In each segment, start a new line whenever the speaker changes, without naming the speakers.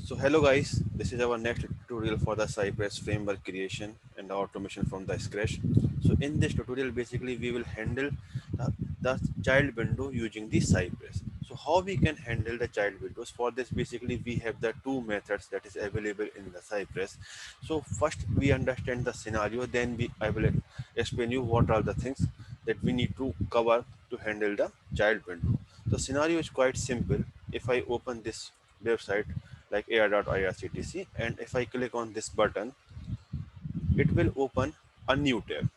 So hello guys, this is our next tutorial for the Cypress framework creation and automation from the scratch. So in this tutorial basically we will handle the child window using the Cypress. So how we can handle the child windows? For this basically we have the two methods that is available in the Cypress. So first we understand the scenario, then I will explain you what are the things that we need to cover to handle the child window. The scenario is quite simple. If I open this website like air.irctc, and if I click on this button, it will open a new tab,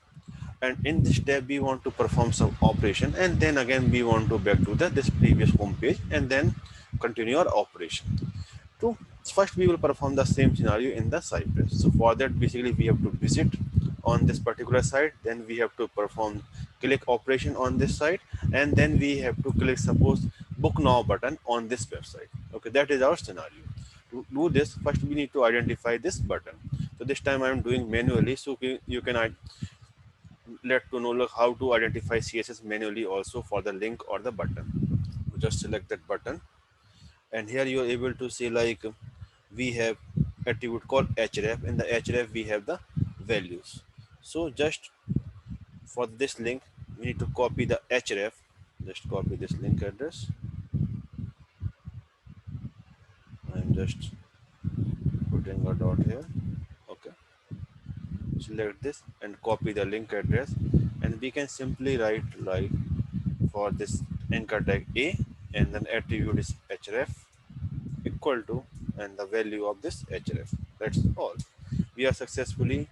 and in this tab we want to perform some operation, and then again we want to back to the this previous home page and then continue our operation. To first we will perform the same scenario in the Cypress. So for that basically we have to visit on this particular site, then we have to perform click operation on this site, and then we have to click suppose book now button on this website. Okay, that is our scenario. To do this, first we need to identify this button. So this time I am doing manually, so you can let to know how to identify CSS manually also for the link or the button. Just select that button, and here you are able to see like we have attribute called href. In the href we have the values. So just for this link we need to copy the href. Just copy this link address. I'm just putting a dot here. Okay, select this and copy the link address, and we can simply write like for this anchor tag a, and then attribute is href equal to and the value of this href. That's all. We are successfully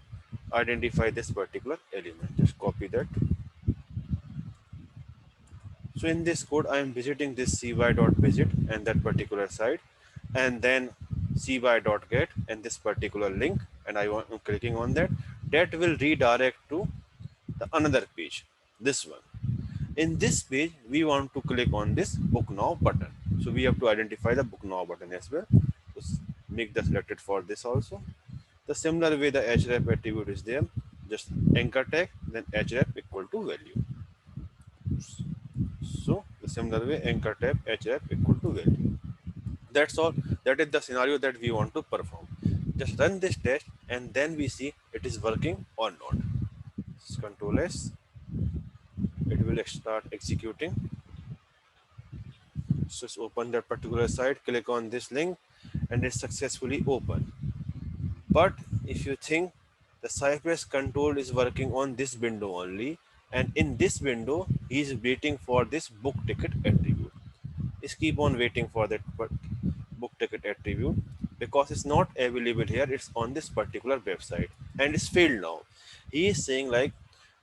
identify this particular element. Just copy that. So in this code I am visiting this cy.visit and that particular site, and then cy.get and this particular link, and I'm clicking on that. That will redirect to the another page, this one. In this page we want to click on this book now button, so we have to identify the book now button as well. Just make the selected for this also. The similar way the href attribute is there, just anchor tag then href equal to value. So the similar way anchor tag href equal to value. That's all. That is the scenario that we want to perform. Just run this test and then we see it is working or not. Control S, it will start executing. So just open that particular site, click on this link, and it's successfully open. But if you think the Cypress control is working on this window only, and in this window he is waiting for this book ticket attribute. Just keep on waiting for that book ticket attribute because it's not available here. It's on this particular website and it's failed now. He is saying like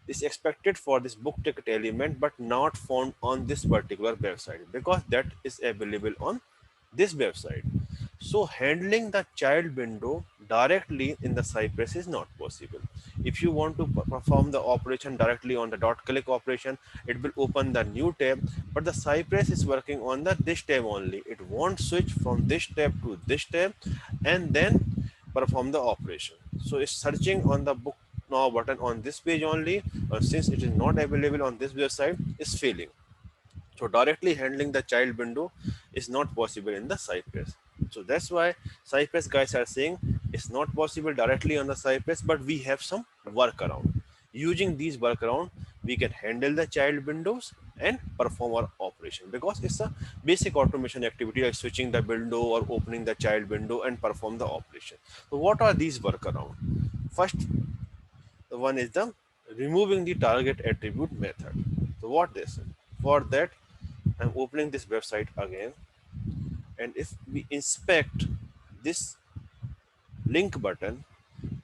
is expected for this book ticket element but not found on this particular website because that is available on this website. So handling the child window directly in the Cypress is not possible. If you want to perform the operation directly on the dot click operation, it will open the new tab, but the Cypress is working on the this tab only. It won't switch from this tab to this tab and then perform the operation. So it's searching on the book now button on this page only, since it is not available on this website, is failing. So directly handling the child window is not possible in the Cypress. So that's why Cypress guys are saying it's not possible directly on the Cypress, but we have some workaround. Using these workaround, we can handle the child windows and perform our operation because it's a basic automation activity like switching the window or opening the child window and perform the operation. So what are these workaround? First, the one is the removing the target attribute method. So what this? For that, I'm opening this website again, and if we inspect this link button,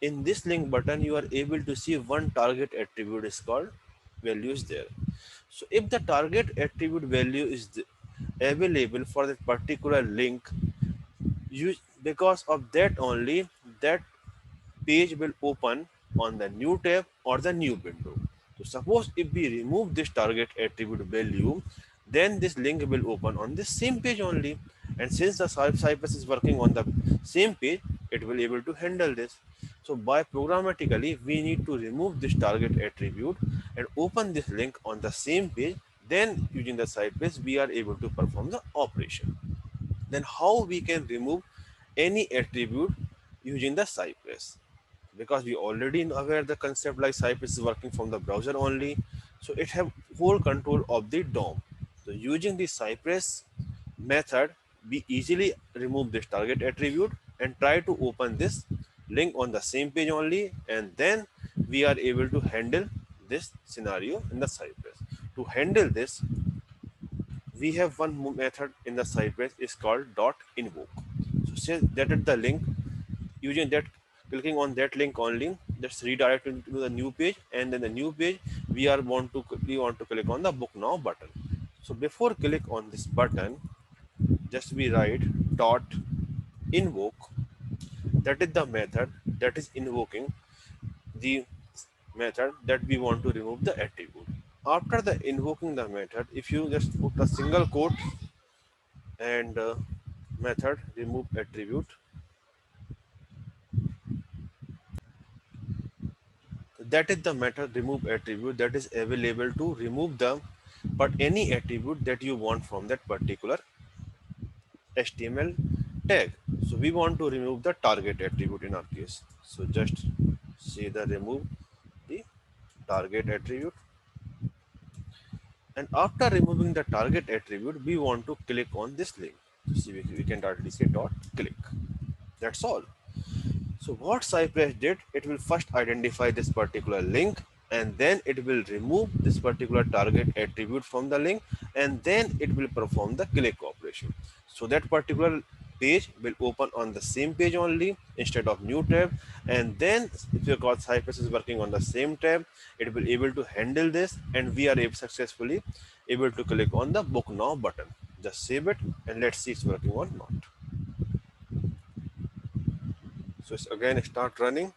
in this link button you are able to see one target attribute is called values there. So if the target attribute value is available for that particular link, you because of that only that page will open on the new tab or the new window. So suppose if we remove this target attribute value, then this link will open on the same page only. And since the Cypress is working on the same page, it will able to handle this. So by programmatically, we need to remove this target attribute and open this link on the same page. Then using the Cypress, we are able to perform the operation. Then how we can remove any attribute using the Cypress, because we already aware the concept like Cypress is working from the browser only, so it have whole control of the DOM. So using the Cypress method, we easily remove this target attribute and try to open this link on the same page only, and then we are able to handle this scenario in the Cypress. To handle this, we have one method in the Cypress is called dot invoke. So say that is the link, using that, clicking on that link only, that's redirected to the new page, and then the new page we want to click on the book now button. So before click on this button, just we write dot invoke. That is the method that is invoking the method that we want to remove the attribute. After the invoking the method, if you just put a single quote and method remove attribute, that is the method remove attribute that is available to remove the but any attribute that you want from that particular HTML tag. So we want to remove the target attribute in our case. So just say the remove the target attribute, and after removing the target attribute, we want to click on this link. So see, we can directly say dot click. That's all. So what Cypress did, it will first identify this particular link, and then it will remove this particular target attribute from the link, and then it will perform the click operation. So that particular page will open on the same page only instead of new tab, and then if your code Cypress is working on the same tab, it will able to handle this, and we are able successfully able to click on the book now button. Just save it and let's see it's working or not. So it's again start running,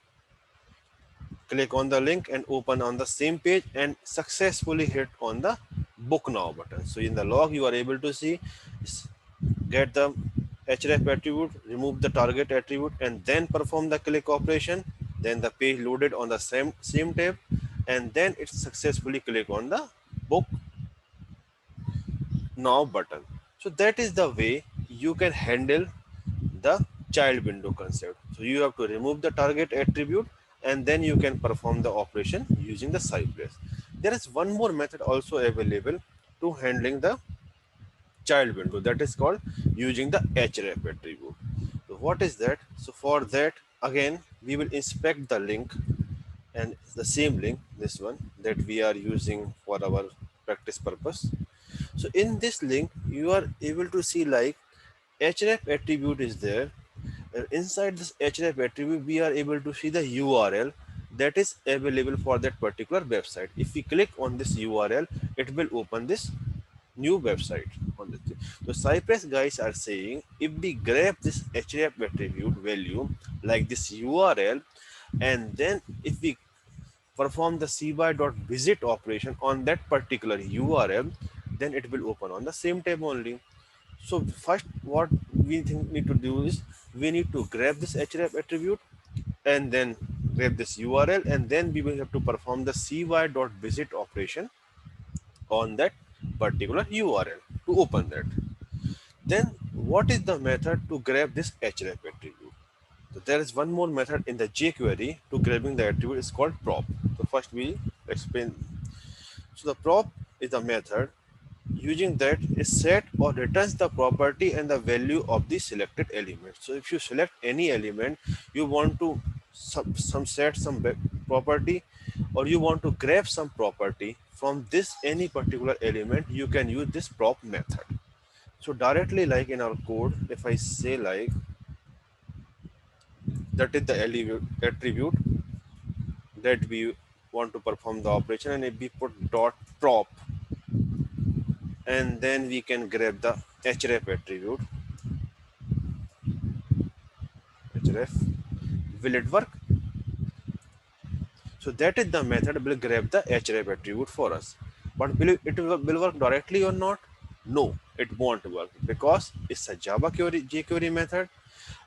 click on the link and open on the same page and successfully hit on the book now button. So in the log you are able to see get the href attribute, remove the target attribute, and then perform the click operation. Then the page loaded on the same tab, and then it successfully click on the book now button. So that is the way you can handle the child window concept. So you have to remove the target attribute, and then you can perform the operation using the Cypress. There is one more method also available to handling the child window, that is called using the href attribute. So what is that? So for that, again we will inspect the link, and the same link, this one that we are using for our practice purpose. So in this link you are able to see like href attribute is there. Inside this href attribute we are able to see the URL that is available for that particular website. If we click on this URL, it will open this new website on this. So Cypress guys are saying if we grab this href attribute value like this URL, and then if we perform the cby.visit operation on that particular URL, then it will open on the same tab only. So first what we need to do is we need to grab this href attribute and then grab this URL, and then we will have to perform the cby.visit operation on that particular URL to open that. Then what is the method to grab this href attribute? So there is one more method in the jQuery to grabbing the attribute, is called prop. So first we explain. So the prop is a method using that is set or returns the property and the value of the selected element. So if you select any element, you want to set some property, or you want to grab some property from this any particular element, you can use this prop method. So directly like in our code, if I say like that is the attribute that we want to perform the operation, and if we put dot prop, and then we can grab the href attribute, href, will it work? So that is the method will grab the href attribute for us. But will it will work directly or not? No, it won't work because it's a Java jQuery method.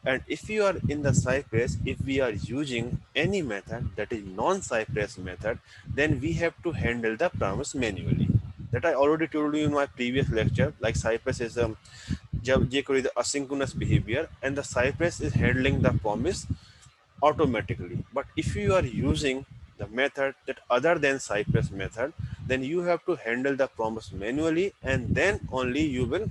And if you are in the Cypress, if we are using any method that is non-Cypress method, then we have to handle the promise manually. That I already told you in my previous lecture. Like Cypress is a jQuery is the asynchronous behavior, and the Cypress is handling the promise automatically. But if you are using the method that other than Cypress method, then you have to handle the promise manually, and then only you will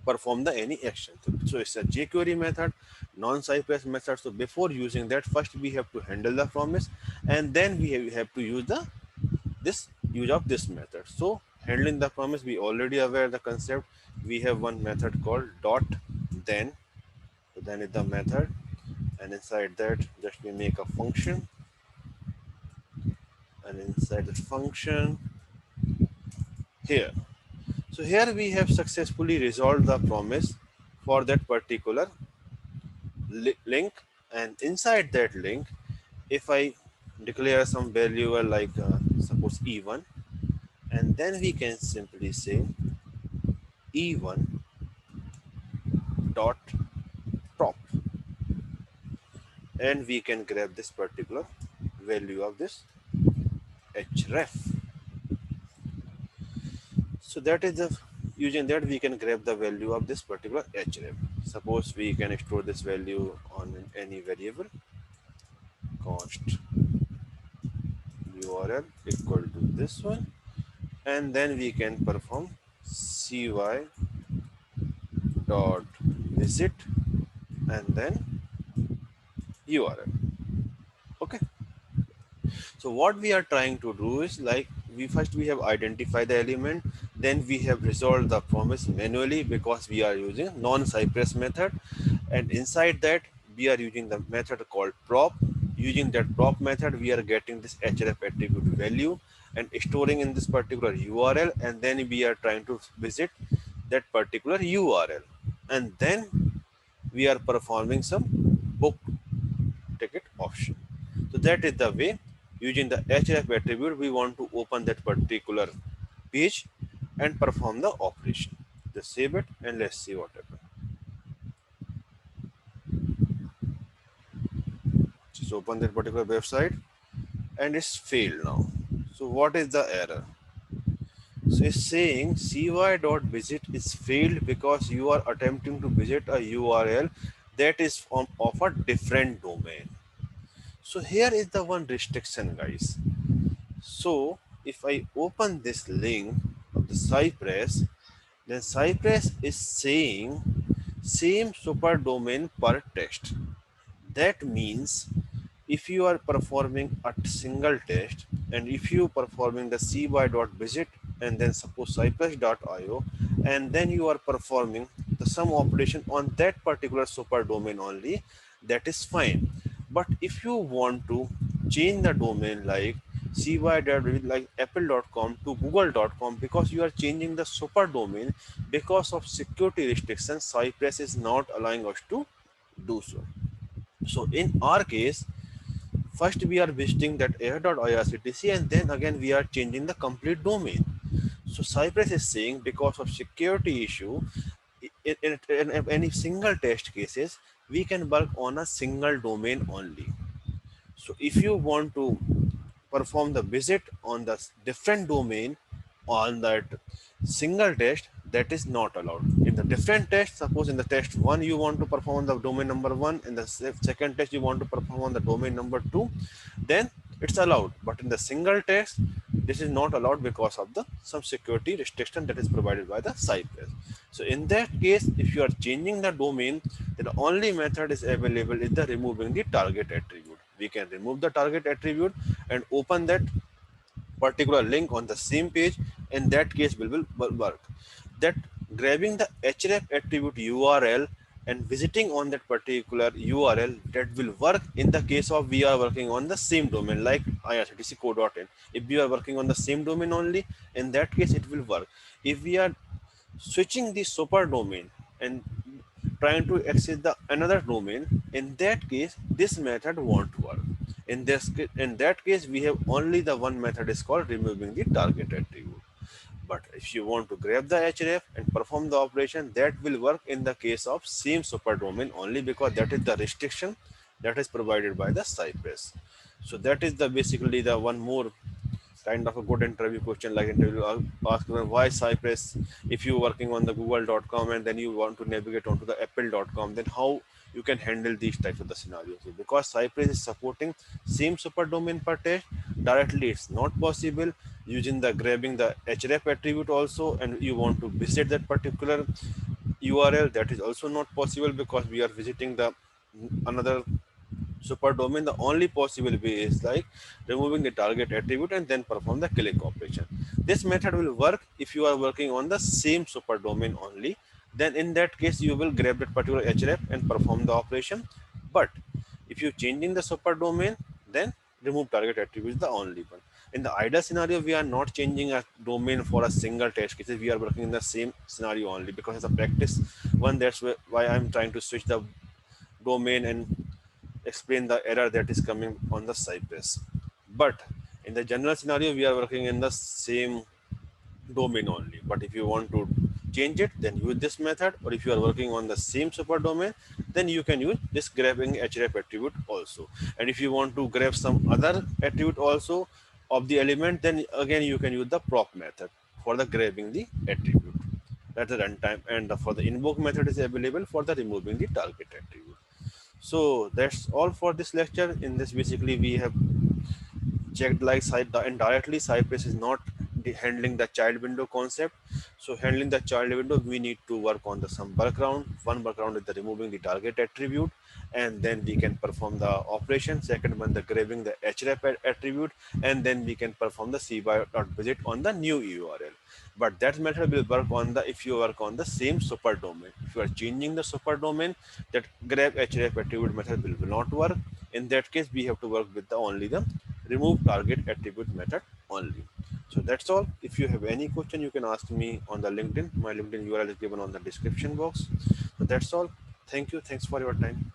perform the any action. So it's a jQuery method, non-Cypress method. So before using that, first we have to handle the promise, and then we have to use the this use of this method. So handling the promise, we already aware the concept. We have one method called dot then. So then is the method, and inside that just we make a function, and inside the function here. So here we have successfully resolved the promise for that particular link, and inside that link, if I declare some value like suppose e1, and then we can simply say e1 dot prop, and we can grab this particular value of this href. So that is the using that we can grab the value of this particular href. Suppose we can store this value on any variable, const url equal to this one, and then we can perform cy dot visit and then url. Okay, so what we are trying to do is like we have identified the element, then we have resolved the promise manually because we are using non-Cypress method, and inside that we are using the method called prop. Using that prop method, we are getting this href attribute value and storing in this particular url, and then we are trying to visit that particular url, and then we are performing some book ticket option. So that is the way, using the href attribute, we want to open that particular page and perform the operation. Just save it and let's see what happens. Just open that particular website and it's failed now. So what is the error? So it's saying cy.visit is failed because you are attempting to visit a URL that is of a different domain. So here is the one restriction, guys. So if I open this link of the Cypress, then Cypress is saying same super domain per text. That means if you are performing a single test, and if you performing the cy.visit and then suppose cypress.io, and then you are performing the some operation on that particular super domain only, that is fine. But if you want to change the domain like cy.visit like apple.com to google.com, because you are changing the super domain because of security restrictions, Cypress is not allowing us to do so. So in our case, first we are visiting that air.irctc, and then again we are changing the complete domain. So Cypress is saying because of security issue, in any single test cases, we can work on a single domain only. So if you want to perform the visit on the different domain on that single test, that is not allowed. In the different test, suppose in the test 1 you want to perform on the domain number 1, in the second test you want to perform on the domain number 2, then it's allowed. But in the single test, this is not allowed because of the some security restriction that is provided by the Cypress. So in that case, if you are changing the domain, then the only method is available is the removing the target attribute. We can remove the target attribute and open that particular link on the same page. In that case will work. That grabbing the href attribute URL and visiting on that particular URL, that will work in the case of we are working on the same domain like irctc.co.in. If we are working on the same domain only, in that case it will work. If we are switching the super domain and trying to access the another domain, in that case this method won't work. In that case, we have only the one method is called removing the target attribute. But if you want to grab the href and perform the operation, that will work in the case of same super domain only, because that is the restriction that is provided by the Cypress. So that is the basically the one more kind of a good interview question, like interview ask them why Cypress. If you're working on the Google.com and then you want to navigate onto the Apple.com, then how you can handle these types of the scenarios? Because Cypress is supporting same super domain per test directly, it's not possible. Using the grabbing the href attribute also, and you want to visit that particular URL, that is also not possible because we are visiting the another super domain. The only possible way is like removing the target attribute and then perform the click operation. This method will work if you are working on the same super domain only. Then in that case you will grab that particular href and perform the operation. But if you changing the super domain, then remove target attribute is the only one. In the ideal scenario, we are not changing a domain for a single test cases. We are working in the same scenario only because it's a practice one. That's why I'm trying to switch the domain and explain the error that is coming on the Cypress. But in the general scenario, we are working in the same domain only. But if you want to change it, then use this method. Or if you are working on the same super domain, then you can use this grabbing href attribute also. And if you want to grab some other attribute also of the element, then again you can use the prop method for the grabbing the attribute. That's the runtime, and for the invoke method is available for the removing the target attribute. So that's all for this lecture. In this, basically, we have checked like indirectly Cypress is not handling the child window concept. So handling the child window, we need to work on the some workaround. One workaround is the removing the target attribute, and then we can perform the operation. Second one, the grabbing the href attribute, and then we can perform the cby.visit on the new URL. But that method will work on the if you work on the same super domain. If you are changing the super domain, that grab href attribute method will not work. In that case, we have to work with the only the remove target attribute method only. So that's all. If you have any question, you can ask me on the LinkedIn. My LinkedIn URL is given on the description box. So that's all. Thank you. Thanks for your time.